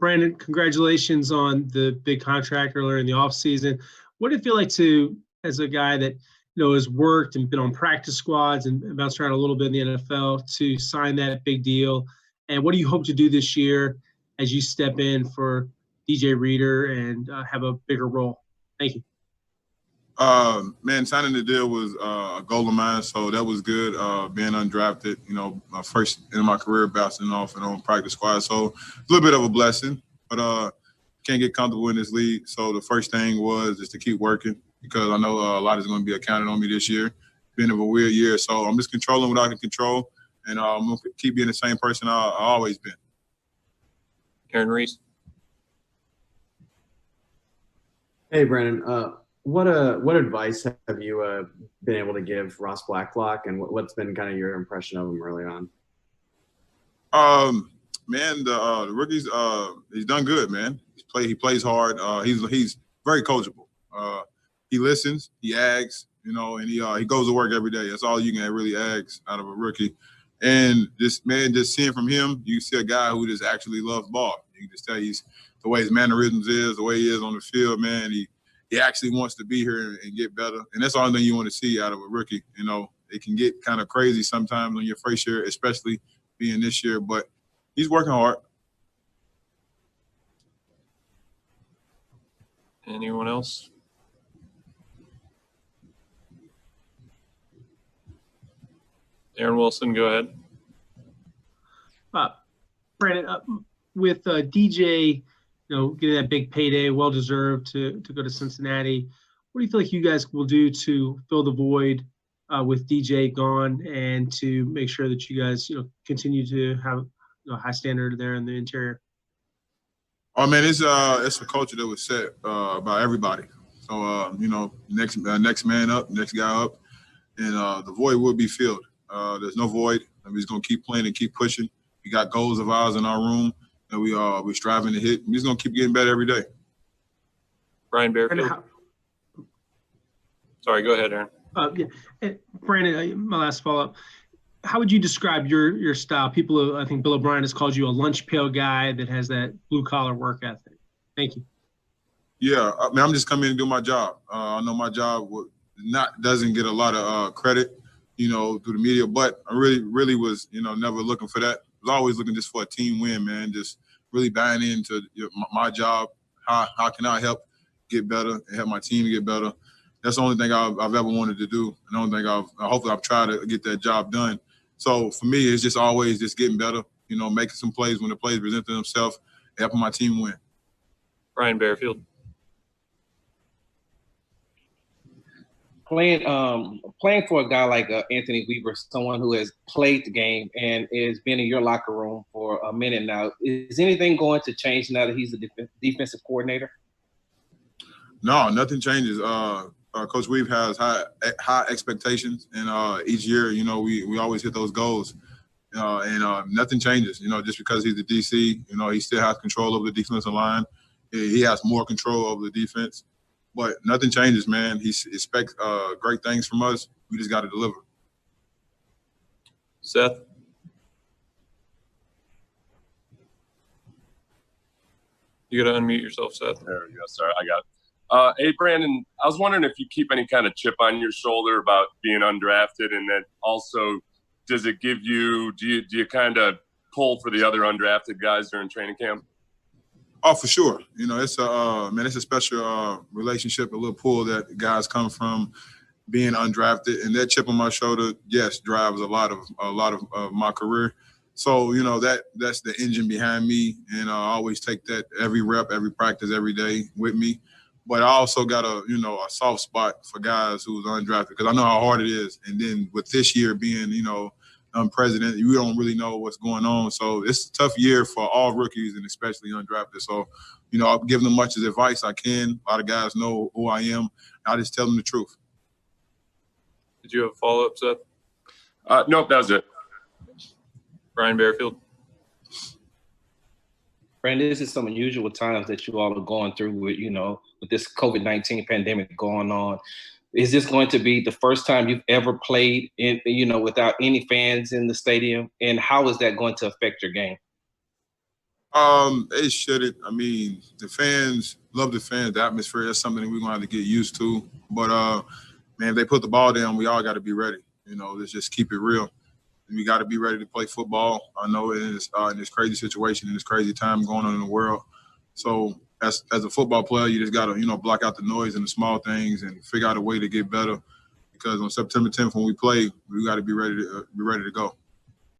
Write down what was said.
Brandon, congratulations on the big contract earlier in the offseason. What did it feel like to, as a guy that has worked and been on practice squads and bounced around a little bit in the NFL, to sign that big deal? And what do you hope to do this year as you step in for DJ Reader and have a bigger role? Thank you. Man, signing the deal was a goal of mine, so that was good. Being undrafted, my first in my career bouncing off and on practice squad, so a little bit of a blessing. But can't get comfortable in this league, so the first thing was just to keep working because I know a lot is going to be accounted on me this year. Been a weird year, so I'm just controlling what I can control, and I'm going to keep being the same person I've always been. Aaron Reese. Hey, Brandon. What advice have you been able to give Ross Blacklock, and what's been kind of your impression of him early on? Man, the rookies, he's done good, man. He plays hard. He's very coachable. He listens, he asks, and he goes to work every day. That's all you can really ask out of a rookie. And just seeing from him, you see a guy who just actually loves ball. You can just tell the way his mannerisms is, the way he is on the field, man. He actually wants to be here and get better. And that's the only thing you want to see out of a rookie. It can get kind of crazy sometimes on your first year, especially being this year. But he's working hard. Anyone else? Aaron Wilson, go ahead. Brandon, with DJ – getting that big payday, well-deserved to go to Cincinnati. What do you feel like you guys will do to fill the void with DJ gone and to make sure that you guys, continue to have a high standard there in the interior? Oh, man, it's a culture that was set by everybody. So, next man up, next guy up, and the void will be filled. There's no void. We're just going to keep playing and keep pushing. We got goals of ours in our room. We're striving to hit. We're just going to keep getting better every day. Brian Bearfield. Sorry, go ahead, Aaron. And Brandon, my last follow-up. How would you describe your style? People, I think Bill O'Brien has called you a lunch pail guy that has that blue-collar work ethic. Thank you. Yeah, I'm just coming in and do my job. I know my job doesn't get a lot of credit, through the media, but I really was, never looking for that. I was always looking just for a team win, man, just really buying into my job. How can I help get better and help my team get better? That's the only thing I've ever wanted to do. And the only thing hopefully I've tried to get that job done. So for me, it's just always just getting better, making some plays when the plays present themselves, helping my team win. Brian Bearfield. Playing for a guy like Anthony Weaver, someone who has played the game and has been in your locker room for a minute now, is anything going to change now that he's a defensive coordinator? No, nothing changes. Coach Weave has high expectations, and each year, we always hit those goals, and nothing changes. Just because he's the DC, he still has control over the defensive line. He has more control over the defense. But nothing changes, man. He expects great things from us. We just got to deliver. Seth? You got to unmute yourself, Seth. There we go. Sorry, I got it. Hey, Brandon, I was wondering if you keep any kind of chip on your shoulder about being undrafted, and then also does it give you – do you kind of pull for the other undrafted guys during training camp? Oh, for sure. It's a special relationship, a little pull that guys come from being undrafted, and that chip on my shoulder, yes, drives a lot of my career. So that's the engine behind me, and I always take that every rep, every practice, every day with me. But I also got a soft spot for guys who's undrafted because I know how hard it is. And then with this year being president, you don't really know what's going on. So it's a tough year for all rookies and especially undrafted. So, I'll give them much as advice I can. A lot of guys know who I am. I just tell them the truth. Did you have a follow-up, Seth? Nope, that was it. Brian Bearfield. Brandon, this is some unusual times that you all are going through with this COVID-19 pandemic going on. Is this going to be the first time you've ever played without any fans in the stadium? And how is that going to affect your game? It shouldn't. I mean, the fans love the fans. The atmosphere, that's something that we're gonna have to get used to. But man, if they put the ball down, we all got to be ready. You know, let's just keep it real. We got to be ready to play football. I know in this crazy situation, in this crazy time going on in the world. So as a football player, you just got to block out the noise and the small things and figure out a way to get better. Because on September 10th when we play, we got to be ready to go.